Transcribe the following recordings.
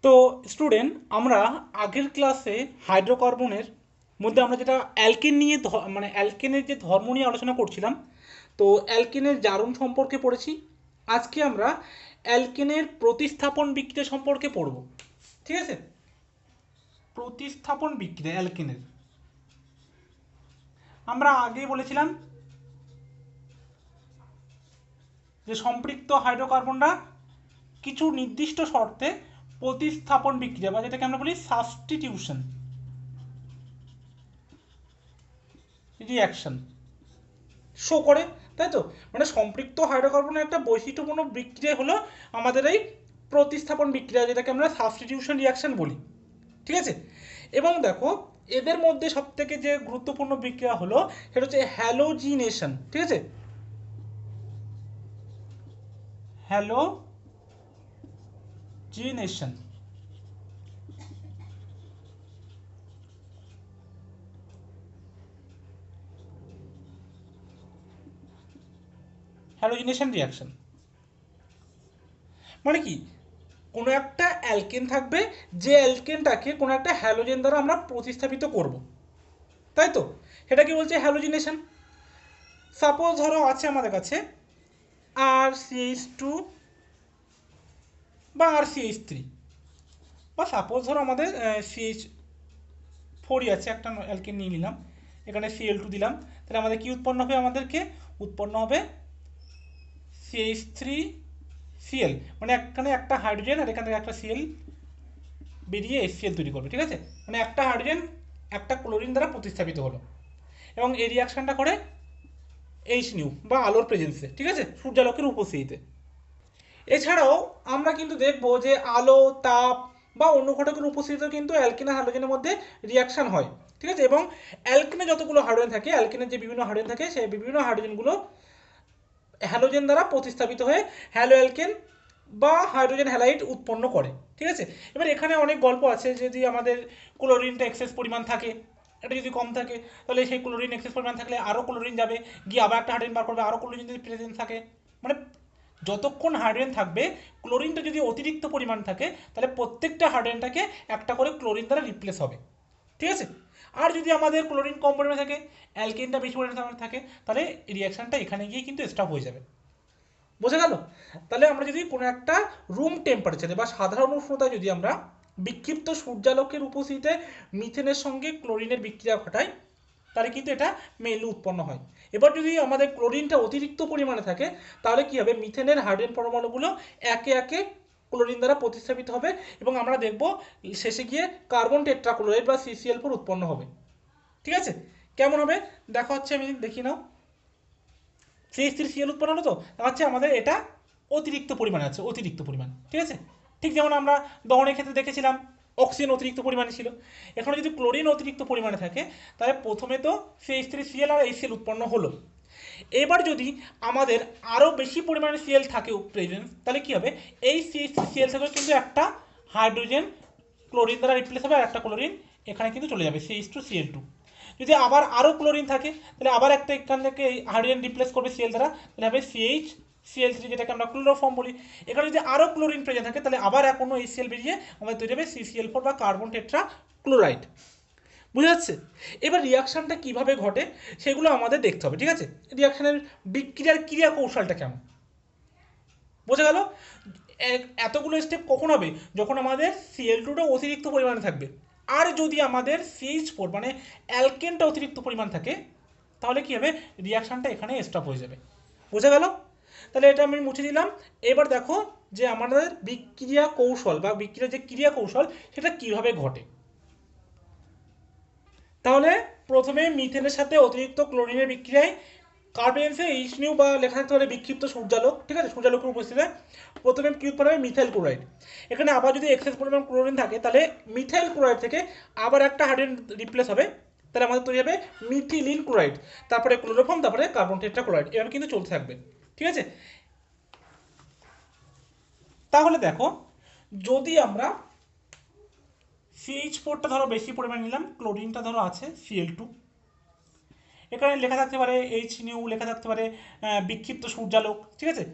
তো স্টুডেন্ট, আমরা আগের ক্লাসে হাইড্রোকার্বনের মধ্যে আমরা যেটা অ্যালকেন নিয়ে মানে অ্যালকেনের যে ধর্ম নিয়ে আলোচনা করছিলাম, তো অ্যালকেনের জারণ সম্পর্কে পড়েছি। আজকে আমরা অ্যালকেনের প্রতিস্থাপন বিক্রিয়া সম্পর্কে পড়ব। ঠিক আছে, প্রতিস্থাপন বিক্রিয়া অ্যালকেনের আমরা আগেই বলেছিলাম যে সম্পৃক্ত হাইড্রোকার্বনরা কিছু নির্দিষ্ট শর্তে প্রতিস্থাপন বিক্রিয়া বা যেটাকে আমরা বলি সাবস্টিটিউশন রিয়াকশন শো করে, তাই তো? মানে সম্পৃক্ত হাইড্রোকার্বনের একটা বৈশিষ্ট্যপূর্ণ বিক্রিয়া হলো আমাদের এই প্রতিস্থাপন বিক্রিয়া, যেটাকে আমরা সাবস্টিটিউশন রিয়াকশন বলি। ঠিক আছে, এবং দেখো এদের মধ্যে সব থেকে যে গুরুত্বপূর্ণ বিক্রিয়া হলো সেটা হচ্ছে হ্যালোজিনেশন। ঠিক আছে, হ্যালোজিনেশন। হ্যালোজিনেশন রিয়াকশন মানে কি? কোনো একটা অ্যালকেন থাকবে, যে অ্যালকেনটাকে কোনো একটা হ্যালোজেন দ্বারা আমরা প্রতিস্থাপিত করব, তাই তো? সেটা কি বলছে? হ্যালোজিনেশন। সাপোজ ধরো আছে আমাদের কাছে RCH2 বা RCH3, বা সাপোজ ধরো আমাদের CH4ই আছে, একটা অ্যালকেন নিয়ে নিলাম, এখানে Cl2 দিলাম, তাহলে আমাদের কি উৎপন্ন হবে? আমাদেরকে উৎপন্ন হবে CH3Cl, মানে এখানে একটা হাইড্রোজেন আর এখান থেকে একটা Cl বেরিয়ে HCl তৈরি করবে। ঠিক আছে, মানে একটা হাইড্রোজেন একটা ক্লোরিন দ্বারা প্রতিস্থাপিত হলো, এবং এই রিয়াকশনটা করে এইচ নিউ বা আলোর প্রেজেন্সে। ঠিক আছে, সূর্যালোকের উপস্থিতিতে। এছাড়াও আমরা কিন্তু দেখবো যে আলো, তাপ বা অন্য ঘটকের উপস্থিতিতেও কিন্তু অ্যালকিন আর হ্যালোজেনের মধ্যে রিয়াকশন হয়। ঠিক আছে, এবং অ্যালকিনে যতগুলো হাইড্রোজেন থাকে, অ্যালকিনের যে বিভিন্ন হাইড্রোজেন থাকে, সেই বিভিন্ন হাইড্রোজেনগুলো হ্যালোজেন দ্বারা প্রতিস্থাপিত হয়ে হ্যালো অ্যালকেন বা হাইড্রোজেন হ্যালাইড উৎপন্ন করে। ঠিক আছে, এবার এখানে অনেক গল্প আছে, যদি আমাদের ক্লোরিনটা এক্সেস পরিমাণ থাকে, এটা যদি কম থাকে, তাহলে সেই ক্লোরিন এক্সেস পরিমাণ থাকলে আরও ক্লোরিন যাবে, গিয়ে আবার একটা হাইড্রোজেন বার করবে, আরও ক্লোরিন যদি প্রেজেন্ট থাকে, মানে যতক্ষণ হাইড্রোজেন থাকবে, ক্লোরিনটা যদি অতিরিক্ত পরিমাণ থাকে, তাহলে প্রত্যেকটা হাইড্রোজেনটাকে একটা করে ক্লোরিন দ্বারা রিপ্লেস হবে। ঠিক আছে, আর যদি আমাদের ক্লোরিন কম পরিমাণে থাকে, অ্যালকেনটা বেশি পরিমাণে থাকে, তাহলে রিয়াকশনটা এখানে গিয়ে কিন্তু স্টপ হয়ে যাবে। বোঝা গেল? তাহলে আমরা যদি কোনো একটা রুম টেম্পারেচারে বা সাধারণ উষ্ণতায় যদি আমরা বিক্ষিপ্ত সূর্যালোকের উপস্থিতিতে মিথেনের সঙ্গে ক্লোরিনের বিক্রিয়া ঘটাই, তাহলে কিন্তু এটা মেইনলি উৎপন্ন হয়। এবার যদি আমাদের ক্লোরিনটা অতিরিক্ত পরিমাণে থাকে, তাহলে কি হবে? মিথেনের হাইড্রোজেন পরমাণুগুলো একে একে ক্লোরিন দ্বারা প্রতিস্থাপিত হবে, এবং আমরা দেখব শেষে গিয়ে কার্বন টেট্রাক্লোরাইড বা CCl4 উৎপন্ন হবে। ঠিক আছে, কেমন হবে দেখা হচ্ছে, আমি দেখি নাও। CH3Cl উৎপন্ন হলো, তো হচ্ছে আমাদের এটা অতিরিক্ত পরিমাণে আছে, অতিরিক্ত পরিমাণ। ঠিক আছে, ঠিক যেমন আমরা দহনের ক্ষেত্রে দেখেছিলাম অক্সিজেন অতিরিক্ত পরিমাণে ছিল। এখানে যদি ক্লোরিন অতিরিক্ত পরিমাণে থাকে, তাহলে প্রথমে তো CH3Cl আর HCl উৎপন্ন হলো। এবার যদি আমাদের আরও বেশি পরিমাণে Cl থাকে প্রেজেন্স, তাহলে কি হবে? এই CH3Cl থেকে কিন্তু একটা হাইড্রোজেন ক্লোরিন দ্বারা রিপ্লেস হবে, আর একটা ক্লোরিন এখানে কিন্তু চলে যাবে, CH2Cl2। যদি আবার আরও ক্লোরিন থাকে, তাহলে আবার একটা এখান থেকে হাইড্রোজেন রিপ্লেস করবে Cl দ্বারা, তাহলে হবে CH Cl3, যেটাকে আমরা ক্লোরোফর্ম বলি। এখানে যদি আরও ক্লোরিন প্রেজেন্ট থাকে, তাহলে আবার কোনো HCl বেরিয়ে আমাদের তৈরি হবে CCl4 বা কার্বন টেট্রা ক্লোরাইড। বুঝা যাচ্ছে? এবার রিয়াকশনটা কিভাবে ঘটে সেগুলো আমাদের দেখতে হবে। ঠিক আছে, রিয়াকশনের বিক্রিয়ার ক্রিয়া কৌশলটা কেমন, বোঝা গেল? এতগুলো স্টেপ কখন হবে? যখন আমাদের Cl2টা অতিরিক্ত পরিমাণে থাকবে, আর যদি আমাদের CH4 মানে অ্যালকেনটা অতিরিক্ত পরিমাণ থাকে, তাহলে কি হবে? রিয়াকশনটা এখানে স্টপ হয়ে যাবে। বোঝা গেল? তাহলে এটা আমি মুছে দিলাম। এবার দেখো যে আমাদের বিক্রিয়া কৌশল বা বিক্রিয়ার যে ক্রিয়া কৌশল সেটা কিভাবে ঘটে। তাহলে প্রথমে মিথেনের সাথে অতিরিক্ত ক্লোরিনের বিক্রিয়ায় কার্বেন্সে এইচ নিউ বা লেখা থাকতে পারে বিক্ষিপ্ত সূর্যালোক। ঠিক আছে, সূর্যালোকের উপস্থিতিতে প্রথমে কি উৎপন্ন হবে? Methyl chloride. এখানে আবার যদি এক্সেস পরিমাণ ক্লোরিন থাকে, তাহলে মিথাইল ক্লোরাইড থেকে আবার একটা হাইড্রোজেন রিপ্লেস হবে, তাহলে আমাদের তৈরি হবে মিথিলিন ক্লোরাইড, তারপরে ক্লোরোফর্ম, তারপরে কার্বন টেট্রা ক্লোরাইড, এভাবে কিন্তু চলতে থাকবে। ঠিক আছে, তাহলে দেখো যদি আমরা CH4টা ধরো বেশি পরিমাণ নিলাম, ক্লোরিনটা ধরো আছে Cl2, এখানে লেখা থাকতে পারে এইচ নিউ, লেখা থাকতে পারে বিক্ষিপ্ত সূর্যালোক। ঠিক আছে,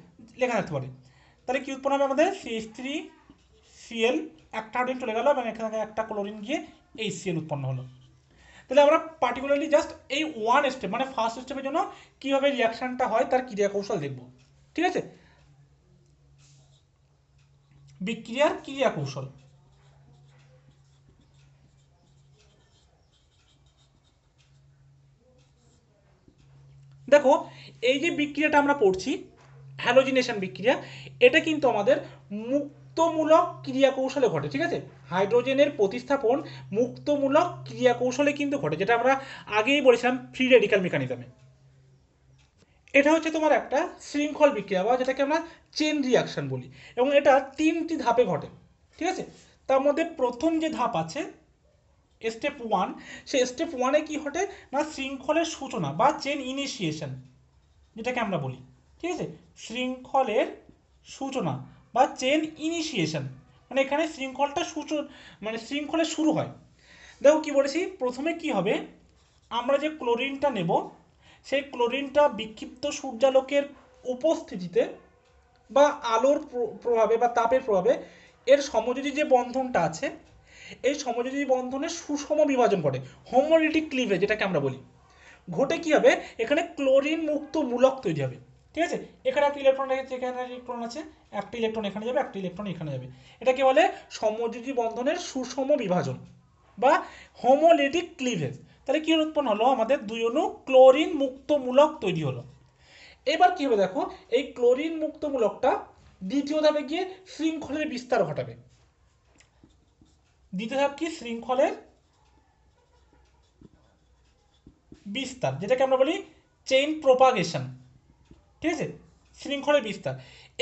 লেখা থাকতে পারে, তাহলে কি উৎপন্ন হবে? আমাদের CH3 সিএল, একটা হাইড্রোজেন চলে গেল এবং এখানে একটা ক্লোরিন গিয়ে HCl উৎপন্ন হলো। তাহলে আমরা পার্টিকুলারলি জাস্ট এই ওয়ান স্টেপ মানে ফার্স্ট স্টেপের জন্য কীভাবে রিয়াকশানটা হয় তার ক্রিয়া কৌশল দেখব। ঠিক আছে, বিক্রিয়ার ক্রিয়া কৌশল। দেখো এই যে বিক্রিয়াটা আমরা পড়ছি হ্যালোজিনেশন বিক্রিয়া, এটা কিন্তু আমাদের মুক্তমূলক ক্রিয়া কৌশলে ঘটে। ঠিক আছে, হাইড্রোজেনের প্রতিস্থাপন মুক্তমূলক ক্রিয়া কৌশলে কিন্তু ঘটে, যেটা আমরা আগেই বলেছিলাম ফ্রি রেডিক্যাল মেকানিজমে। এটা হচ্ছে তোমার একটা শৃঙ্খল বিক্রিয়া বা যেটাকে আমরা চেন রিয়াকশন বলি, এবং এটা 3টি ধাপে ঘটে। ঠিক আছে, তার মধ্যে প্রথম যে ধাপ আছে স্টেপ 1, সেই স্টেপ 1-এ কি ঘটে না শৃঙ্খলের সূচনা বা চেন ইনিশিয়েশন যেটাকে আমরা বলি। ঠিক আছে, শৃঙ্খলের সূচনা বা চেন ইনিশিয়েশন মানে এখানে শৃঙ্খলটা মানে শৃঙ্খলের শুরু হয়। দেখো কি বলেছি, প্রথমে কি হবে, আমরা যে ক্লোরিনটা নেব সেই ক্লোরিনটা বিক্ষিপ্ত সূর্যালোকের উপস্থিতিতে বা আলোর প্রভাবে বা তাপের প্রভাবে এর সমযোজী যে বন্ধনটা আছে এই সমযোজী বন্ধনের সুষম বিভাজন ঘটে, হোমোলিটিক ক্লিভেজ যেটাকে আমরা বলি। ঘটে কি হবে, এখানে ক্লোরিন মুক্ত মূলক তৈরি হবে। ঠিক আছে, এখানে একটা ইলেকট্রন আছে, এখানে ইলেকট্রন আছে, একটা ইলেকট্রন এখানে যাবে, একটা ইলেকট্রন এখানে যাবে। এটাকে বলে সমযোজী বন্ধনের সুষম বিভাজন বা হোমোলিটিক ক্লিভেজ। তাহলে কি উৎপন্ন হলো, আমাদের দুই অণু ক্লোরিন মুক্ত মূলক তৈরি হলো। এবার কি হবে দেখো, এই ক্লোরিন মুক্ত মূলকটা দ্বিতীয় ধাপে গিয়ে শৃঙ্খলের বিস্তার ঘটাবে। দ্বিতীয় ধাপ কি, শৃঙ্খলের বিস্তার, যেটাকে আমরা বলি চেইন প্রোপাগেশন। ঠিক আছে, শৃঙ্খলের বিস্তার।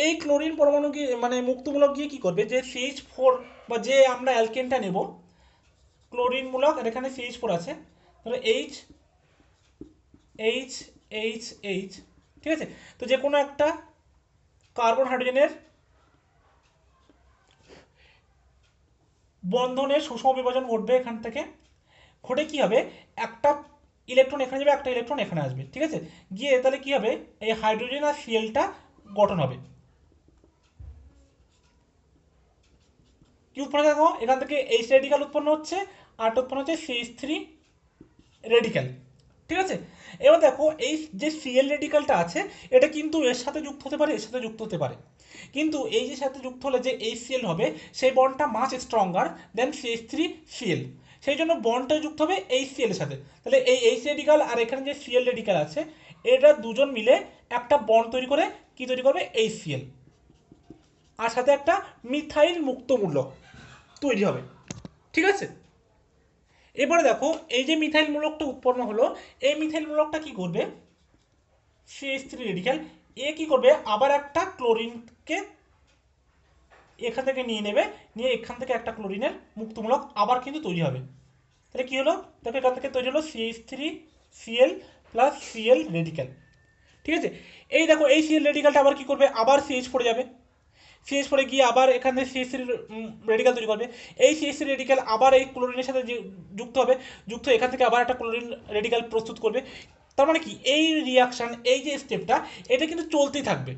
এই ক্লোরিন পরমাণু গিয়ে মানে মুক্তমূলক গিয়ে কি করবে, যে CH4 বা যে আমরা অ্যালকেনটা নেব ক্লোরিন মূলক, আর এখানে CH4 আছে, ধরো H H H H। ঠিক আছে, তো যে কোনো একটা কার্বন হাইড্রোজেনের বন্ধনের সুষম বিভাজন ঘটবে এখান থেকে। ঘটে কি হবে, একটা ইলেকট্রন এখানে যাবে, একটা ইলেকট্রন এখানে আসবে। ঠিক আছে, গিয়ে তাহলে কি হবে, এই হাইড্রোজেন আর সিএলটা গঠন হবে। কি উৎপন্ন, দেখো এখান থেকে H রেডিক্যাল উৎপন্ন হচ্ছে আর উৎপন্ন হচ্ছে CH3 রেডিক্যাল। ঠিক আছে, এবার দেখো এই যে সিএল রেডিক্যালটা আছে এটা কিন্তু এর সাথে যুক্ত হতে পারে, এর সাথে যুক্ত হতে পারে, কিন্তু এই যে সাথে যুক্ত হলে যে HCl হবে সেই বন্ডটা মাচ স্ট্রঙ্গার দেন CH3Cl, সেই জন্য বন্ডটা যুক্ত হবে HCl এর সাথে। তাহলে এই H রেডিক্যাল আর এখানে যে Cl রেডিক্যাল আছে এটা দুজন মিলে একটা বন্ড তৈরি করে কি তৈরি করবে, HCl, আর সাথে একটা মিথাইল মুক্ত মূলক তৈরি হবে। ঠিক আছে, এবারে দেখো এই যে মিথাইল মূলকটা উৎপন্ন হলো, এই মিথাইল মূলকটা কি করবে, CH3 রেডিক্যাল এ কি করবে, আবার একটা ক্লোরিনকে এখান থেকে নিয়ে নেবে, নিয়ে এখান থেকে একটা ক্লোরিনের মুক্তমূলক আবার কিন্তু তৈরি হবে। তাহলে কি হলো, দেখো এখান থেকে তৈরি হলো CH3Cl প্লাস Cl রেডিক্যাল। ঠিক আছে, এই দেখো এই Cl রেডিক্যালটা আবার কি করবে, আবার CH4 যাবে, CH4 গিয়ে আবার এখানে CH3 রেডিক্যাল তৈরি করবে। এই CH3 রেডিক্যাল আবার এই ক্লোরিনের সাথে যুক্ত হবে, যুক্ত এখান থেকে আবার একটা ক্লোরিন রেডিক্যাল প্রস্তুত করবে। তার মানে কি, এই রিয়াকশান এই যে স্টেপটা এটা কিন্তু চলতেই থাকবে।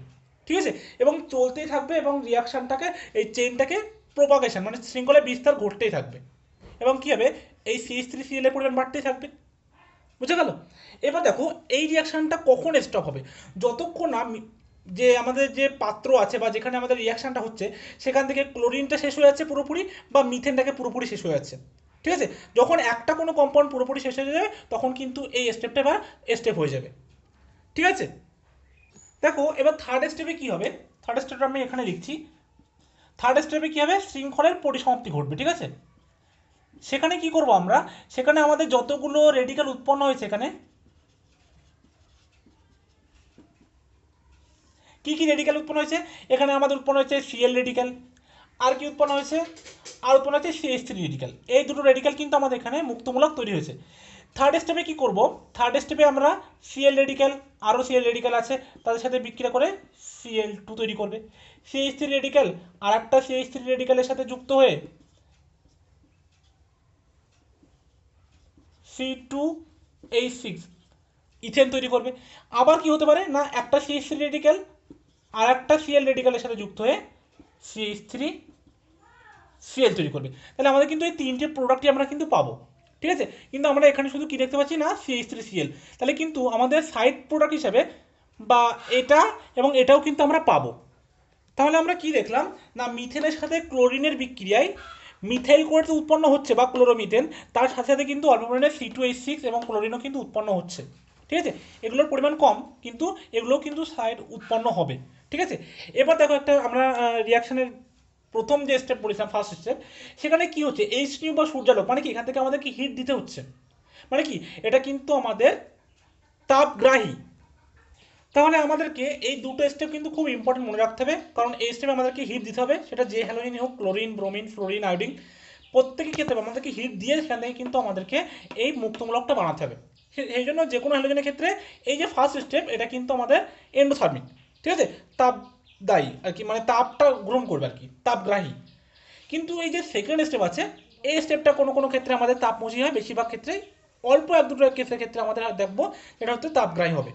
ঠিক আছে, এবং চলতেই থাকবে এবং রিয়াকশানটাকে এই চেইনটাকে প্রোপাগেশন মানে শৃঙ্খলের বিস্তার ঘটতেই থাকবে, এবং কি হবে এই CH3Cl এর পরিমাণ বাড়তেই থাকবে। বুঝে গেল? এবার দেখো এই রিয়াকশানটা কখন স্টপ হবে, যতক্ষণ না যে আমাদের যে পাত্র আছে বা যেখানে আমাদের রিয়াকশানটা হচ্ছে সেখান থেকে ক্লোরিনটা শেষ হয়ে যাচ্ছে পুরোপুরি বা মিথেনটাকে পুরোপুরি শেষ হয়ে যাচ্ছে। ঠিক আছে, যখন একটা কোনো কম্পাউন্ড পুরোপুরি শেষ হয়ে যাবে তখন কিন্তু এই স্টেপটা এবার স্টেপ হয়ে যাবে। ঠিক আছে, দেখো এবার থার্ড স্টেপে কি হবে, থার্ড স্টেপটা আমি এখানে লিখছি। থার্ড স্টেপে কি হবে, শৃঙ্খলের পরিসমাপ্তি ঘটবে। ঠিক আছে, সেখানে কি করব আমরা, সেখানে আমাদের যতগুলো রেডিক্যাল উৎপন্ন হয়েছে এখানে কি কি রেডিক্যাল উৎপন্ন হয়েছে, এখানে আমাদের উৎপন্ন হয়েছে Cl রেডিক্যাল, আর কি উৎপন্ন হয়েছে, আর উৎপন্ন হয়েছে CH3 রেডিক্যাল। এই দুটো রেডিক্যাল কিন্তু আমাদের এখানে মুক্তমূলক তৈরি হয়েছে। থার্ড স্টেপে কি করব, থার্ড স্টেপে আমরা Cl রেডিক্যাল, আরও Cl রেডিক্যাল আছে তাদের সাথে বিক্রিয়া করে Cl2 তৈরি করবে। CH3 রেডিক্যাল আর একটা CH3 রেডিক্যালের সাথে যুক্ত হয়ে C2H6 ইথেন তৈরি করবে। আবার কি হতে পারে না, একটা CH3 রেডিক্যাল আর একটা Cl রেডিক্যালের সাথে যুক্ত হয়ে CH3 সিএল তৈরি করবে। তাহলে আমাদের কিন্তু এই তিনটে প্রোডাক্টই আমরা কিন্তু পাবো, ঠিক আছে। কিন্তু আমরা এখানে শুধু কি দেখতে পাচ্ছি না, CH3Cl। তাহলে কিন্তু আমাদের সাইড প্রোডাক্ট হিসাবে বা এটা এবং এটাও কিন্তু আমরা পাবো। তাহলে আমরা কি দেখলাম না, মিথেনের সাথে ক্লোরিনের বিক্রিয়ায় মিথাইল কোয়েট উৎপন্ন হচ্ছে বা ক্লোরোমিথেন, তার সাথে সাথে কিন্তু অল্প পরিমাণে C2H6 এবং ক্লোরিনও কিন্তু উৎপন্ন হচ্ছে, ঠিক আছে। এগুলোর পরিমাণ কম, কিন্তু এগুলোও কিন্তু সাইড উৎপন্ন হবে, ঠিক আছে। এবার দেখো একটা আমরা রিয়াকশনের প্রথম যে স্টেপ বলেছিলাম, ফার্স্ট স্টেপ, সেখানে কি হচ্ছে, H2 বা সূর্যালোক, মানে কি এখান থেকে আমাদের কি হিট দিতে হচ্ছে, মানে কি এটা কিন্তু আমাদের তাপগ্রাহী। তাহলে আমাদেরকে এই দুটো স্টেপ কিন্তু খুব ইম্পর্টেন্ট মনে রাখতে হবে, কারণ এই স্টেপে আমাদেরকে হিট দিতে হবে, সেটা যে হ্যালোজেনই হোক, ক্লোরিন, ব্রোমিন, ফ্লোরিন, আয়োডিন, প্রত্যেকেই ক্ষেত্রে আমাদেরকে হিট দিয়ে সেখান থেকে কিন্তু আমাদেরকে এই মুক্তমূলকটা বানাতে হবে। সেই জন্য যে কোনো হ্যালোজেনের ক্ষেত্রে এই যে ফার্স্ট স্টেপ, এটা কিন্তু আমাদের এন্ডোথার্মিক, ঠিক আছে, তাপদায়ী আর কি, মানে তাপটা গ্রহণ করবে আর কি, তাপগ্রাহী। কিন্তু এই যে সেকেন্ড স্টেপ আছে, এই স্টেপটা কোনো কোনো ক্ষেত্রে আমাদের তাপমোচী হয়, বেশিরভাগ ক্ষেত্রেই, অল্প এক দুটো কেসের ক্ষেত্রে আমাদের দেখবো এটা হচ্ছে তাপগ্রাহী হবে,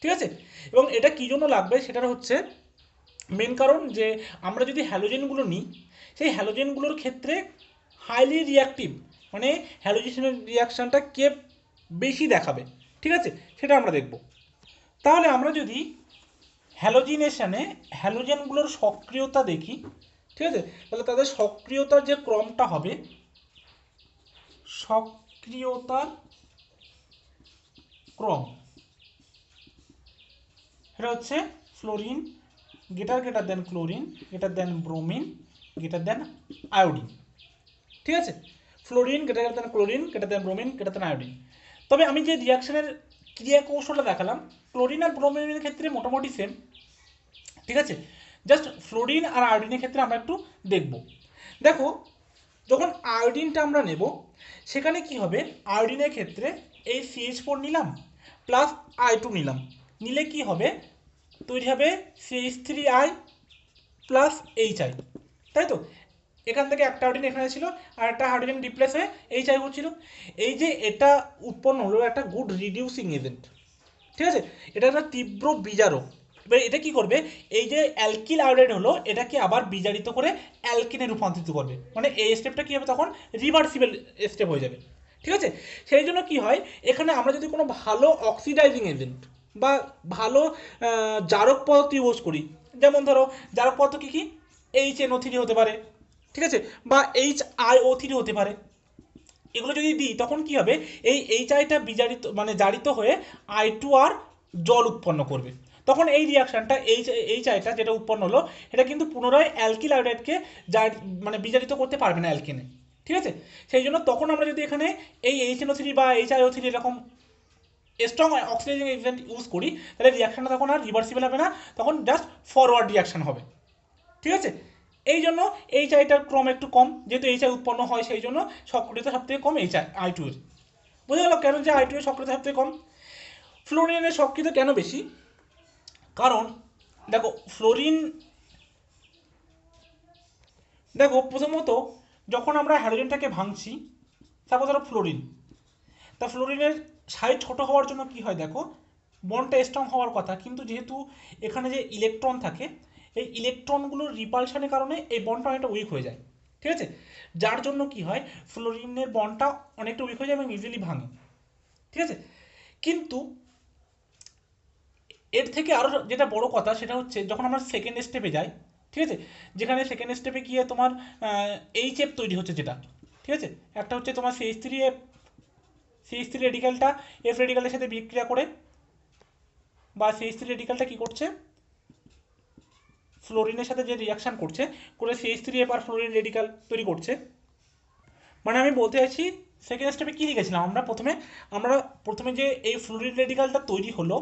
ঠিক আছে। এবং এটা কী জন্য লাগবে, সেটা হচ্ছে মেন কারণ যে আমরা যদি হ্যালোজেনগুলো নিই, সেই হ্যালোজেনগুলোর ক্ষেত্রে হাইলি রিয়াক্টিভ, মানে হ্যালোজেনের রিয়াকশানটা কে বেশি দেখাবে, ঠিক আছে, সেটা আমরা দেখব। তাহলে আমরা যদি হ্যালোজিনেশনে হ্যালোজেনগুলোর সক্রিয়তা দেখি, ঠিক আছে, তাহলে তাদের সক্রিয়তার যে ক্রমটা হবে, সক্রিয়তার ক্রম, এটা হচ্ছে fluorine greater than chlorine, greater than bromine, greater than iodine, ঠিক আছে। Fluorine greater than chlorine, greater than bromine, greater than iodine. তবে আমি যে রিয়াকশনের ক্রিয়া কৌশলটা দেখালাম, ক্লোরিন আর ব্রোমিনের ক্ষেত্রে মোটামুটি সেম, ঠিক আছে। জাস্ট ফ্লোরিন আর আয়োডিনের ক্ষেত্রে আমরা একটু দেখব। দেখো, যখন আয়োডিনটা আমরা নেব, সেখানে কি হবে, আয়োডিনের ক্ষেত্রে এই CH4 নিলাম প্লাস I2 নিলাম, নিলে কি হবে, তৈরি হবে CH3I প্লাস HI, তাই তো। এখান থেকে একটা হাইড্রোজেন এখানে ছিল, আর একটা হাইড্রোজেন রিপ্লেস হয়ে HI হচ্ছিল। এই যে এটা উৎপন্ন হলো একটা গুড রিডিউসিং এজেন্ট, ঠিক আছে, এটা একটা তীব্র বিজারক। এবার এটা কি করবে, এই যে অ্যালকিল আয়োডাইড হলো, এটাকে আবার বিজারিত করে অ্যালকিনে রূপান্তরিত করবে, মানে এই স্টেপটা কি হবে, তখন রিভার্সিবল স্টেপ হয়ে যাবে, ঠিক আছে। সেই জন্য কি হয়, এখানে আমরা যদি কোনো ভালো অক্সিডাইজিং এজেন্ট বা ভালো জারক পদার্থ ইউজ করি, যেমন ধরো জারক পদার্থ কী কী, HNO3 হতে পারে, ঠিক আছে, বা HiO3 হতে পারে, এগুলো যদি দিই তখন কি হবে, এই HIটা বিজারিত মানে জারিত হয়ে I2 আর জল উৎপন্ন করবে। তখন এই রিয়াকশানটা HIটা যেটা উৎপন্ন হলো, এটা কিন্তু পুনরায় অ্যালকিল আয়োডাইডকে মানে বিজারিত করতে পারবে না অ্যালকিনে, ঠিক আছে। সেই জন্য তখন আমরা যদি এখানে এই HNO3 বা HiO3 এরকম স্ট্রং অক্সিডাইজিং এজেন্ট ইউজ করি, তাহলে রিয়াকশানটা তখন আর রিভার্সিবল হবে না, তখন জাস্ট ফরওয়ার্ড রিয়াকশান হবে, ঠিক আছে। এই জন্য HIটার ক্রম একটু কম, যেহেতু HI উৎপন্ন হয়, সেই জন্য সক্রিয়তা সব থেকে কম I2 এর। বোঝা গেল কেন যে I2 এর সক্রিয়তা সব থেকে কম। ফ্লোরিনের সক্রিয়তা কেন বেশি, কারণ দেখো প্রথমত যখন আমরা হ্যালোজেনটাকে ভাঙছি, তারপর ধরো ফ্লোরিন, তা ফ্লোরিনের সাইজ ছোট হওয়ার জন্য কি হয়, দেখো বন্ডটা স্ট্রং হওয়ার কথা, কিন্তু যেহেতু এখানে যে ইলেকট্রন থাকে, এই ইলেকট্রনগুলোর রিপালশনের কারণে এই বন্ডটা অনেকটা উইক হয়ে যায়, ঠিক আছে। যার জন্য কি হয়, ফ্লোরিনের বন্ডটা অনেকটা উইক হয়ে যায় এবং ইজিলি ভাঙে, ঠিক আছে। কিন্তু এর থেকে আরও যেটা বড় কথা, সেটা হচ্ছে যখন আমরা সেকেন্ড স্টেপে যাই, ঠিক আছে, যেখানে সেকেন্ড স্টেপে গিয়ে তোমার HF তৈরি হচ্ছে যেটা, ঠিক আছে, একটা হচ্ছে তোমার CH3 রেডিক্যালটা F রেডিক্যালের সাথে বিক্রিয়া করে, বা CH3 রেডিক্যালটা কী করছে, ফ্লোরিনের সাথে যে রিয়াকশান করছে, করে CH3F আর ফ্লোরিন রেডিক্যাল তৈরি করছে। মানে আমি বলতে চাইছি, সেকেন্ড স্টেপে কী লিখেছিলাম আমরা প্রথমে যে এই ফ্লোরিন রেডিক্যালটা তৈরি হলো,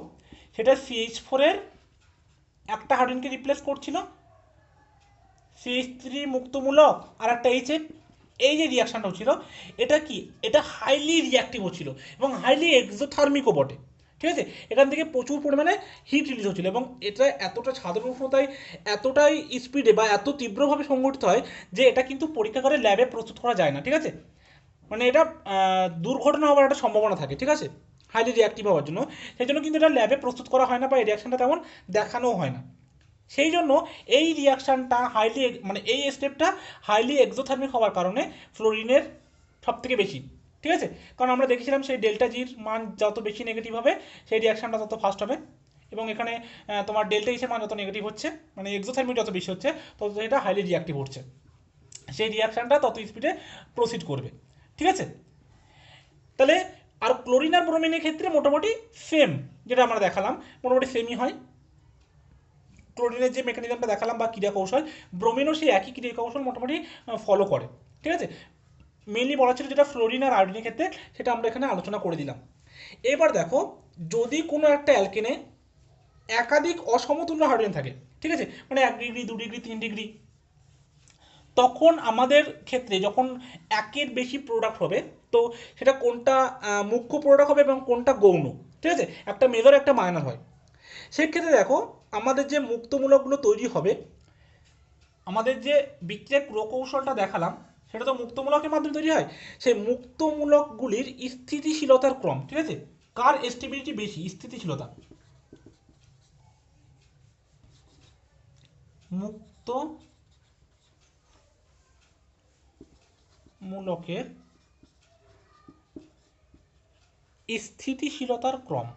সেটা CH4 এর একটা হাইড্রোজেনকে রিপ্লেস করছিল, CH3 মুক্তমূলক আর একটা HF, এই যে রিয়াকশানটা হচ্ছিল, এটা কি, এটা হাইলি রিয়াক্টিভ হচ্ছিল এবং হাইলি এক্সোথার্মিকও বটে, ঠিক আছে। এখান থেকে প্রচুর পরিমাণে হিট রিলিজ হচ্ছিল এবং এটা এতটা সাধারণ উষ্ণতায় এতটাই স্পিডে বা এত তীব্রভাবে সংঘটিত হয় যে এটা কিন্তু পরীক্ষাগারে ল্যাবে প্রস্তুত করা যায় না, ঠিক আছে। মানে এটা দুর্ঘটনা হওয়ার একটা সম্ভাবনা থাকে, ঠিক আছে, হাইলি রিয়াক্টিভ হওয়ার জন্য। সেই জন্য কিন্তু এটা ল্যাবে প্রস্তুত করা হয় না, বা এই রিয়াকশানটা তেমন দেখানোও হয় না, সেই জন্য এই রিয়াকশানটা মানে এই স্টেপটা হাইলি এক্সোথার্মিক হওয়ার কারণে ফ্লোরিনের সব থেকে বেশি, ঠিক আছে। কারণ আমরা দেখেছিলাম সেই ডেল্টা জির মান যত বেশি নেগেটিভ হবে সেই রিয়াকশানটা তত ফাস্ট হবে, এবং এখানে তোমার ডেল্টা ইসের মান যত নেগেটিভ হচ্ছে, মানে এক্সোথার্মিক যত বেশি হচ্ছে, তত এটা হাইলি রিয়াক্টিভ হচ্ছে, সেই রিয়াকশানটা তত স্পিডে প্রসিড করবে, ঠিক আছে। তাহলে আর ক্লোরিন আর ব্রোমিনের ক্ষেত্রে মোটামুটি সেম, যেটা আমরা দেখালাম মোটামুটি সেমই হয়। ক্লোরিনের যে মেকানিজমটা দেখালাম বা ক্রিয়া কৌশল, ব্রোমিনও সেই একই ক্রিয়া কৌশল মোটামুটি ফলো করে, ঠিক আছে। মেনলি বলা ছিল যেটা ফ্লোরিন আর আয়োডিনের ক্ষেত্রে, সেটা আমরা এখানে আলোচনা করে দিলাম। এবার দেখো, যদি কোনো একটা অ্যালকেনে একাধিক অসমতুল্য হাইড্রোজেন থাকে, ঠিক আছে, মানে 1 ডিগ্রি 2 ডিগ্রি 3 ডিগ্রি, তখন আমাদের ক্ষেত্রে যখন একের বেশি প্রোডাক্ট হবে, তো সেটা কোনটা মুখ্য প্রোডাক্ট হবে এবং কোনটা গৌণ, ঠিক আছে, একটা মেজর একটা মাইনর হয়। সেক্ষেত্রে দেখো, আমাদের যে মুক্তমূলকগুলো তৈরি হবে, আমাদের যে বিক্রিয়ার প্রকৌশলটা দেখালাম সেটা তো মুক্তমূলকের মাধ্যমে তৈরি হয়। সেই মুক্তমূলকগুলির স্থিতিশীলতার ক্রম, ঠিক আছে, কার স্টেবিলিটি বেশি, স্থিতিশীলতা, মুক্ত মূলকের স্থিতিশীলতার ক্রম।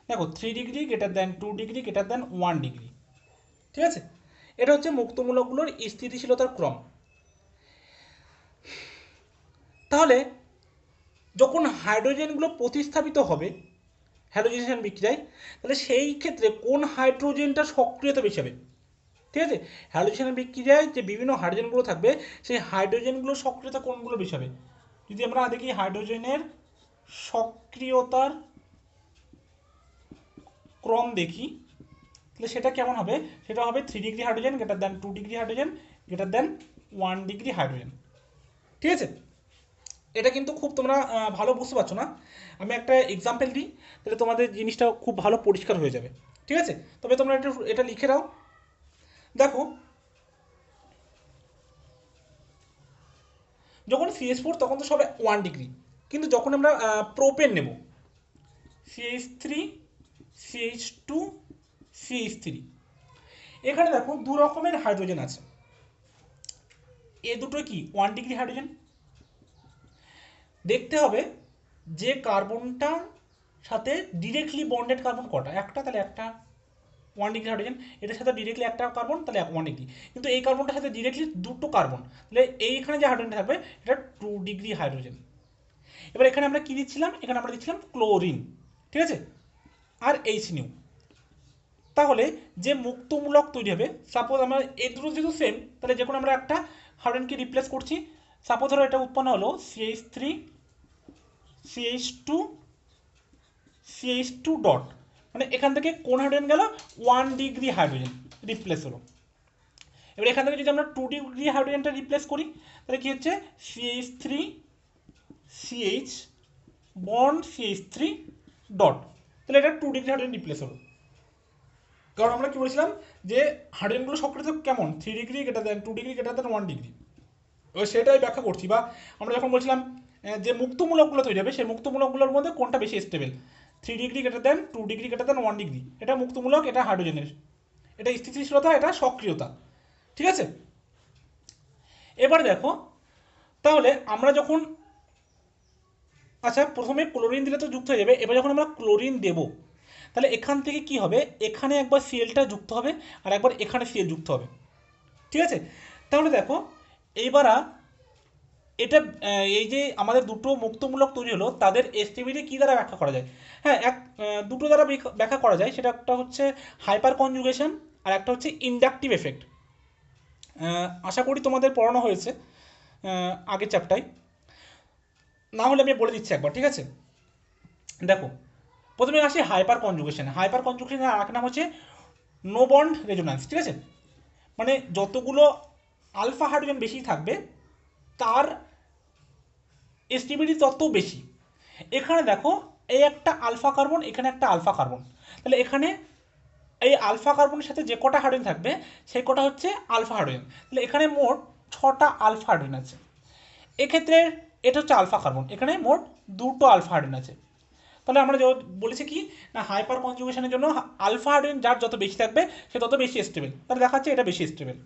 দেখো 3 degree greater than 2 degree greater than 1 degree, ঠিক আছে, এটা হচ্ছে মুক্তমূলকগুলোর স্থিতিশীলতার ক্রম। তাহলে যখন হাইড্রোজেনগুলো প্রতিস্থাপিত হবে হ্যালোজেনেশন বিক্রিয়ায়, তাহলে সেই ক্ষেত্রে কোন হাইড্রোজেনটা সক্রিয়তা বেশি হবে, ঠিক আছে। হ্যালোজেনেশন বিক্রিয়ায় যে বিভিন্ন হাইড্রোজেনগুলো থাকবে, সেই হাইড্রোজেনগুলোর সক্রিয়তা কোনগুলো বেশি হবে। যদি আমরা দেখি হাইড্রোজেনের সক্রিয়তার ক্রম দেখি, তাহলে সেটা কেমন হবে, সেটা হবে 3 degree hydrogen greater than 2 degree hydrogen greater than 1 degree hydrogen, ঠিক আছে। এটা কিন্তু খুব তোমরা ভালো বুঝতে পারছো না, আমি একটা এক্সাম্পল দিই, তাহলে তোমাদের জিনিসটা খুব ভালো পরিষ্কার হয়ে যাবে, ঠিক আছে। তবে তোমরা এটা লিখে দাও। দেখো, যখন CH4 তখন তো সবে 1 ডিগ্রি, কিন্তু যখন আমরা প্রোপেন নেব, CH3 CH2 CH3, এখানে দেখো দু রকমের হাইড্রোজেন আছে, এ দুটো কি 1 ডিগ্রি হাইড্রোজেন। দেখতে হবে যে কার্বনটার সাথে ডিরেক্টলি বন্ডেড কার্বন কটা, একটা, তাহলে একটা 1 ডিগ্রি হাইড্রোজেন, এটার সাথে ডিরেক্টলি একটা কার্বন, তাহলে 1 ডিগ্রি, কিন্তু এই কার্বনটার সাথে ডিরেক্টলি দুটো কার্বন, তাহলে এইখানে যে হাইড্রোজেনটা থাকবে এটা 2 ডিগ্রি হাইড্রোজেন। এবার এখানে আমরা কি দিচ্ছিলাম, এখানে আমরা দিচ্ছিলাম ক্লোরিন, ঠিক আছে, আর HNO। তাহলে যে মুক্তমূলক তৈরি হবে, সাপোজ আমরা এই দুটো যেহেতু সেম, তাহলে যে কোনো আমরা একটা হাইড্রোজেনকে রিপ্লেস করছি। সাপোজ ধরো এটা উৎপন্ন হলো CH3 CH2 CH2 ডট, মানে এখান থেকে কোন হাইড্রোজেন গেল, 1 ডিগ্রি হাইড্রোজেন রিপ্লেস হলো। এবার এখান থেকে যদি আমরা 2 ডিগ্রি হাইড্রোজেনটা রিপ্লেস করি, তাহলে কি হচ্ছে CH3 CH bond CH3 dot, তাহলে এটা 2 ডিগ্রি হাইড্রোজেন রিপ্লেস হলো। কারণ আমরা কি বলেছিলাম যে হাইড্রোজেনগুলো সক্রিয় কেমন, 3 degree greater than 2 degree greater than 1 degree, সেটাই ব্যাখ্যা করছি। বা আমরা যখন বলছিলাম যে মুক্তমূলকগুলো তৈরি হবে, সেই মুক্তমূলকগুলোর মধ্যে কোনটা বেশি stable, 3 degree greater than 2 degree greater than 1 degree, এটা মুক্তমূলক, এটা হাইড্রোজেনের, এটা স্থিতিশীলতা, এটা সক্রিয়তা, ঠিক আছে। এবার দেখো, তাহলে আমরা যখন, আচ্ছা প্রথমে ক্লোরিন দিলে তো যুক্ত হয়ে যাবে, এবার যখন আমরা ক্লোরিন দেব, তাহলে এখান থেকে কি হবে, এখানে একবার সিএলটা যুক্ত হবে আর একবার এখানে সিএল যুক্ত হবে, ঠিক আছে। তাহলে দেখো এইবার এটা এই যে আমাদের দুটো মুক্তমূলক তৈরি হলো, তাদের এস্টিমেটে কী দ্বারা ব্যাখ্যা করা যায়, হ্যাঁ দুটো দ্বারা ব্যাখ্যা করা যায়, সেটা একটা হচ্ছে হাইপার কনজুগেশন আর একটা হচ্ছে ইন্ডাকটিভ এফেক্ট। আশা করি তোমাদের পড়ানো হয়েছে আগের চ্যাপ্টারে, না হলে আমি বলে দিচ্ছি একবার, ঠিক আছে। দেখো, প্রথমে আসি হাইপার কনজুগেশন। হাইপার কনজুগেশনের আর এক নাম হচ্ছে নো বন্ড রেজোন্যান্স, ঠিক আছে, মানে যতগুলো আলফা হাইড্রোজেন বেশি থাকবে তার এস্টিবিলিটি তত বেশি। এখানে দেখো, এই একটা আলফা কার্বন, এখানে একটা আলফা কার্বন, তাহলে এখানে এই আলফা কার্বনের সাথে যে কটা হাইড্রোজেন থাকবে সেই কটা হচ্ছে আলফা হাইড্রোজেন, তাহলে এখানে মোট 6টা আলফা হাইড্রোজেন আছে। এক্ষেত্রে এটা হচ্ছে আলফা কার্বন, এখানে মোট দুটো আলফা হাইড্রোজেন আছে। তাহলে আমরা বলেছি কি না হাইপার কনজুগেশনের জন্য আলফা হাইড্রোজেন যার যত বেশি থাকবে সে তত বেশি স্টেবল, তাহলে দেখাচ্ছে এটা বেশি স্টেবল।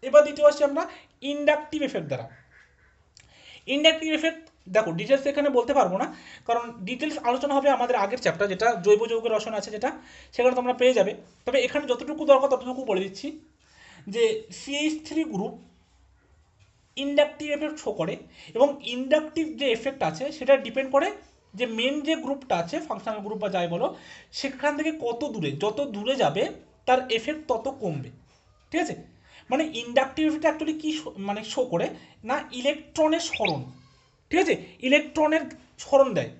এবার দ্বিতীয় আসছি আমরা ইন্ডাকটিভ এফেক্ট দ্বারা। ইন্ডাকটিভ এফেক্ট দেখো ডিটেলস এখানে বলতে পারবো না, কারণ ডিটেলস আলোচনা হবে আমাদের আগের চ্যাপ্টার যেটা জৈব যৌগের রসায়ন আছে, যেটা সেখানে তোমরা পেয়ে যাবে। তবে এখানে যতটুকু দরকার ততটুকু বলে দিচ্ছি যে CH3 group inductive effect show করে, এবং ইন্ডাকটিভ যে এফেক্ট আছে সেটা ডিপেন্ড করে যে মেন যে গ্রুপটা আছে ফাংশনাল গ্রুপ বা যাই বলো, সেখান থেকে কত দূরে, যত দূরে যাবে তার এফেক্ট তত কমবে। ঠিক আছে, মানে ইন্ডাকটিভ এফেক্ট অ্যাকচুয়ালি কী মানে শো করে না ইলেকট্রনের সরণ। ঠিক আছে, ইলেকট্রনের সরণ দেয়।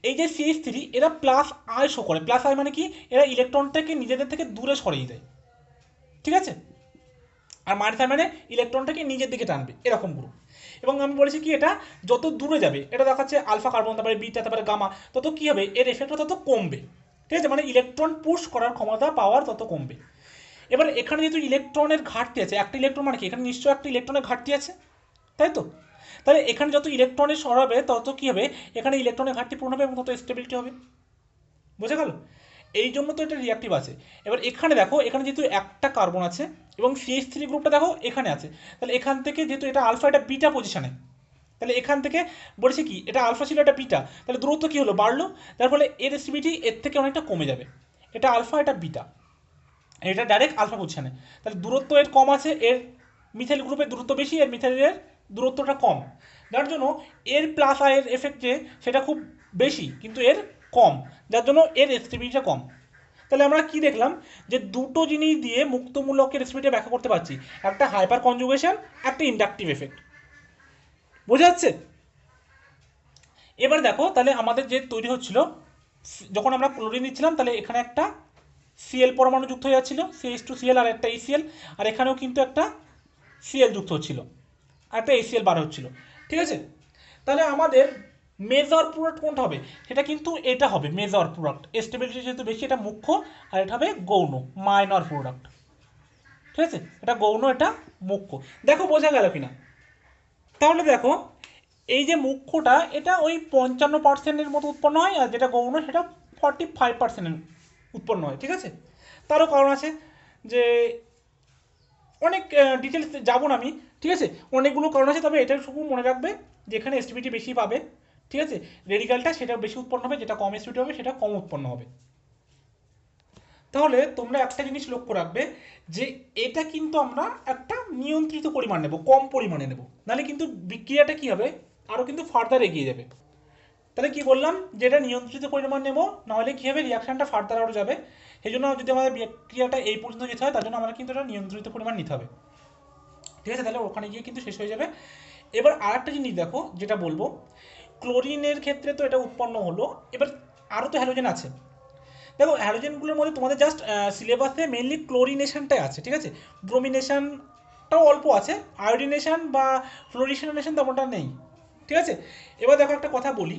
এই যে CH3 এরা প্লাস আই শো করে, প্লাস আই মানে কি এরা ইলেকট্রনটাকে নিজেদের থেকে দূরে সরিয়ে দেয়। ঠিক আছে, আর মাইনাস আই মানে ইলেকট্রনটাকে নিজের দিকে টানবে, এরকম গ্রুপ। এবং আমি বলেছি কি এটা যত দূরে যাবে, এটা দেখাচ্ছে আলফা কার্বন, তারপরে বিটা, তারপরে গামা, তত কী হবে এর এফেক্টটা তত কমবে। ঠিক আছে, মানে ইলেকট্রন পুশ করার ক্ষমতা পাওয়ার তত কমবে। এবার এখানে যেহেতু ইলেকট্রনের ঘাটতি আছে, একটা ইলেকট্রন মানে কি এখানে নিশ্চয়ই একটা ইলেকট্রনের ঘাটতি আছে, তাই তো? তাহলে এখানে যত ইলেকট্রনের সরাবে তত কী হবে, এখানে ইলেকট্রনের ঘাটতি পূরণ হবে এবং তত স্টেবিলিটি হবে। বুঝে গেল? এই জন্য তো এটা রিয়াক্টিভ আছে। এবার এখানে দেখো, এখানে যেহেতু একটা কার্বন আছে এবং CH3 গ্রুপটা দেখো এখানে আছে, তাহলে এখান থেকে যেহেতু এটা আলফা, এটা বিটা পজিশনে, তাহলে এখান থেকে বলেছে কি এটা আলফা ছিল, এটা বিটা, তাহলে দূরত্ব কী হলো বাড়লো, তার ফলে এর স্টেবিলিটি এর থেকে অনেকটা কমে যাবে। এটা আলফা, এটা বিটা, এটা ডাইরেক্ট আলফা পজিশনে, তাহলে দূরত্ব এর কম আছে, এর মিথাইল গ্রুপের দূরত্ব বেশি, এর মিথাইলের দূরত্বটা কম, যার জন্য এর প্লাস আয়ের এফেক্ট যে সেটা খুব বেশি কিন্তু এর কম, যার জন্য এর স্টেবিলিটিটা কম। তাহলে আমরা কি দেখলাম যে দুটো জিনিস দিয়ে মুক্তমূলকের স্টেবিলিটি ব্যাখ্যা করতে পারছি, একটা হাইপার কনজুগেশন, একটা ইন্ডাকটিভ এফেক্ট। বোঝা যাচ্ছে? এবার দেখো তাহলে আমাদের যে তৈরি হচ্ছিল যখন আমরা ক্লোরিন দিচ্ছিলাম, তাহলে এখানে একটা Cl পরমাণু যুক্ত হয়ে যাচ্ছিল, CH2Cl আর একটা ACl, আর এখানেও কিন্তু একটা Cl যুক্ত হচ্ছিল আর একটা ACl বার হচ্ছিল। ঠিক আছে, তাহলে আমাদের মেজর প্রোডাক্ট কোনটা হবে, সেটা কিন্তু এটা হবে মেজর প্রোডাক্ট। স্টেবিলিটি যেহেতু বেশি এটা মুখ্য, আর এটা হবে গৌণ মাইনর প্রোডাক্ট। ঠিক আছে, এটা গৌণ, এটা মুখ্য। দেখো বোঝা গেল কিনা? তাহলে দেখো এই যে মুখ্যটা এটা ওই 55% মতো উৎপন্ন হয়, আর যেটা গৌণ সেটা 45% উৎপন্ন হয়। ঠিক আছে, তারও কারণ আছে, যে অনেক ডিটেলস যাবো না আমি। ঠিক আছে, অনেকগুলো কারণ আছে, তবে এটা শুধু মনে রাখবে যেখানে এসটিবিটি বেশি পাবে, ঠিক আছে, রেডিক্যালটা সেটা বেশি উৎপন্ন হবে, যেটা কম এসটিবিটি হবে সেটা কম উৎপন্ন হবে। তাহলে তোমরা একটা জিনিস লক্ষ্য রাখবে যে এটা কিন্তু আমরা একটা নিয়ন্ত্রিত পরিমাণ নেব, কম পরিমাণে নেব, নাহলে কিন্তু বিক্রিয়াটা কী হবে আরও কিন্তু ফার্দার এগিয়ে যাবে। তাহলে কি বললাম যে এটা নিয়ন্ত্রিত পরিমাণ নেব, নাহলে কী হবে রিয়াকশানটা ফার্দার আরও যাবে। সেই জন্য যদি আমাদের বিক্রিয়াটা এই পর্যন্ত যেতে হয়, তার জন্য আমরা কিন্তু এটা নিয়ন্ত্রিত পরিমাণ নিতে হবে। ঠিক আছে, তাহলে ওখানে গিয়ে কিন্তু শেষ হয়ে যাবে। এবার আরেকটা জিনিস দেখো যেটা বলবো, ক্লোরিনের ক্ষেত্রে তো এটা উৎপন্ন হলো, এবার আরও তো হ্যালোজেন আছে। দেখো হ্যালোজেনগুলোর মধ্যে তোমাদের জাস্ট সিলেবাসে মেনলি ক্লোরিনেশনটাই আছে। ঠিক আছে, ব্রোমিনেশনটাও অল্প আছে, আয়োডিনেশন বা ফ্লোরিনেশন তেমনটা নেই। ঠিক আছে, এবার দেখো একটা কথা বলি,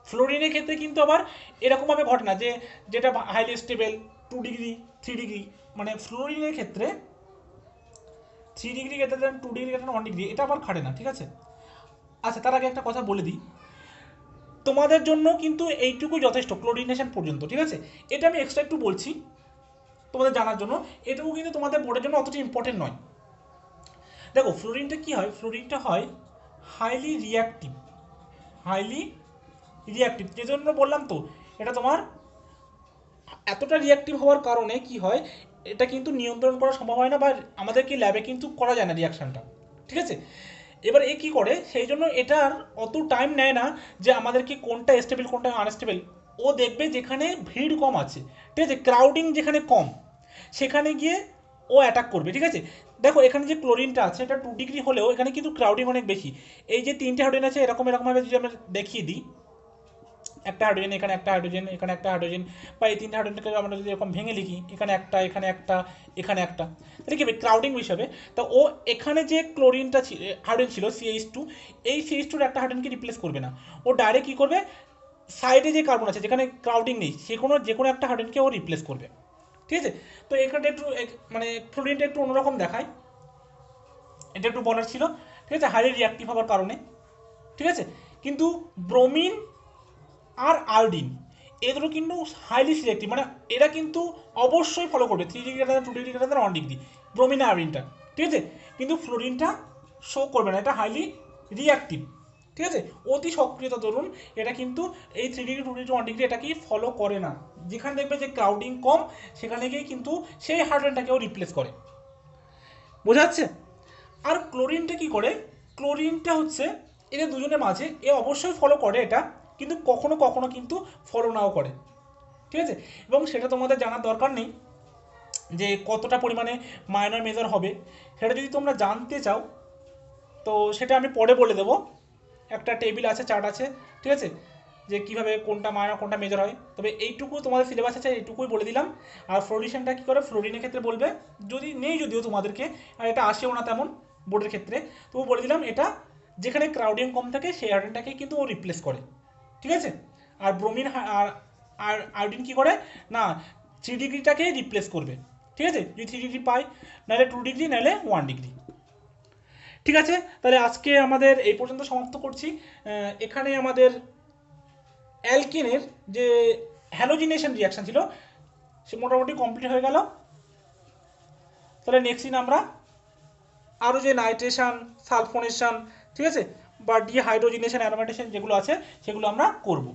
ফ্লোরিনের ক্ষেত্রে কিন্তু আবার এরকমভাবে ঘটে না যে যেটা হাইলি স্টেবল 2 ডিগ্রি 3 ডিগ্রি, মানে ফ্লোরিনের ক্ষেত্রে 3 degree greater than 2 degree greater 1 degree, এটা আবার খাটে না। ঠিক আছে, আচ্ছা তার আগে একটা কথা বলে দিই, তোমাদের জন্য কিন্তু এইটুকু যথেষ্ট ক্লোরিনেশন পর্যন্ত। ঠিক আছে, এটা আমি এক্সট্রা একটু বলছি তোমাদের জানার জন্য, এটুকু কিন্তু তোমাদের বোর্ডের জন্য অতটা ইম্পর্টেন্ট নয়। দেখো ফ্লোরিনটা কি হয়, ফ্লোরিনটা হয় হাইলি রিয়াক্টিভ, হাইলি রিয়াক্টিভ যে জন্য বললাম তো, এটা তোমার এতটা রিয়াক্টিভ হওয়ার কারণে কি হয়, এটা কিন্তু নিয়ন্ত্রণ করা সম্ভব হয় না, বা আমাদের কি ল্যাবে কিন্তু করা যায় না রিয়াকশানটা। ঠিক আছে, এবার এ কী করে, সেই জন্য এটার অত টাইম নেয় না যে আমাদেরকে কোনটা স্টেবল কোনটা আনস্টেবল। ও দেখবে যেখানে ভিড় কম আছে, ঠিক আছে, ক্রাউডিং যেখানে কম, সেখানে গিয়ে ও অ্যাটাক করবে। ঠিক আছে, দেখো এখানে যে ক্লোরিনটা আছে এটা 2 ডিগ্রি হলেও এখানে কিন্তু ক্রাউডিং অনেক বেশি। এই যে 3টে হাইড্রোজেন আছে এরকমভাবে যদি আমরা দেখিয়ে দিই, একটা হাইড্রোজেন এখানে একটা হাইড্রোজেন এখানে একটা হাইড্রোজেন, বা এই 3টে হাইড্রোজেনকে আমরা যদি এরকম ভেঙে লিখি, এখানে একটা এখানে একটা এখানে একটা, তাহলে কি হবে ক্রাউডিং হিসাবে। তো ও এখানে যে ক্লোরিনটা হাইড্রোজেন ছিল CH2, এই CH2 একটা হাইড্রোজেনকে রিপ্লেস করবে না, ও ডাইরেক্ট কী করবে সাইডে যে কার্বন আছে যেখানে ক্রাউডিং নেই যে কোনো একটা হাইড্রোজেনকে ও রিপ্লেস করবে। ঠিক আছে, তো এখানে একটু মানে ক্লোরিনটা একটু অন্যরকম দেখায়, এটা একটু বলার ছিল। ঠিক আছে, হাইলি রিয়াক্টিভ হওয়ার কারণে। ঠিক আছে। কিন্তু ব্রোমিন আর আয়োডিন এগুলো কিন্তু হাইলি সিলেক্টিভ, মানে এরা কিন্তু অবশ্যই ফলো করবে 3 degree greater 2 degree greater 1 degree, bromine আর আয়োডিনটা, ঠিক আছে। কিন্তু ফ্লোরিনটা শো করবে না, এটা হাইলি রিঅ্যাক্টিভ, ঠিক আছে, অতি সক্রিয়তা ধরুন, এটা কিন্তু এই 3 ডিগ্রি 2 ডিগ্রি 1 ডিগ্রি এটাকে ফলো করে না। যেখানে দেখবে যে ক্রাউডিং কম সেখানে গিয়ে কিন্তু সেই হাইড্রোজেনটাকেও রিপ্লেস করে, বোঝা যাচ্ছে। আর ক্লোরিনটা কি করে, ক্লোরিনটা হচ্ছে এদের দুজনের মাঝে এ অবশ্যই ফলো করে এটা, কিন্তু কখনো কখনো কিন্তু ফলো নাও করে, ঠিক আছে। এবং সেটা তোমাদের জানার দরকার নেই যে কতটা পরিমাণে মাইনর মেজর হবে, সেটা যদি তোমরা জানতে চাও তো সেটা আমি পরে বলে দেবো, একটা টেবিল আছে, চার্ট আছে, ঠিক আছে, যে কীভাবে কোনটা মাইনর কোনটা মেজর হয়। তবে এইটুকু তোমাদের সিলেবাস আছে, এইটুকুই বলে দিলাম। আর ফ্লোরিনেশনটা কী করে, ফ্লোরিনের ক্ষেত্রে বলবে, যদি নেই যদিও তোমাদেরকে, আর এটা আসেও না তেমন বোর্ডের ক্ষেত্রে, তবু বলে দিলাম এটা যেখানে ক্রাউডিয়াম কম থাকে সেই আয়োডিনটাকে কিন্তু ও রিপ্লেস করে, ঠিক আছে। আর ব্রোমিন আর আয়োডিন কী করে না, 3 ডিগ্রিটাকে রিপ্লেস করবে, ঠিক আছে, যদি 3 ডিগ্রি পাই, নাহলে 2 ডিগ্রি, নাহলে 1 ডিগ্রি। ঠিক আছে, তাহলে আজকে আমাদের এই পর্যন্ত সমাপ্ত করছি। এখানে আমাদের অ্যালকিনের যে হ্যালোজিনেশন রিয়াকশন ছিল সে মোটামুটি কমপ্লিট হয়ে গেল। তাহলে নেক্সট দিন আমরা আরও যে নাইট্রেশন, সালফোনেশন, ঠিক আছে, বা ডিহাইড্রোজিনেশন, অ্যারোমেটেশন যেগুলো আছে সেগুলো আমরা করব।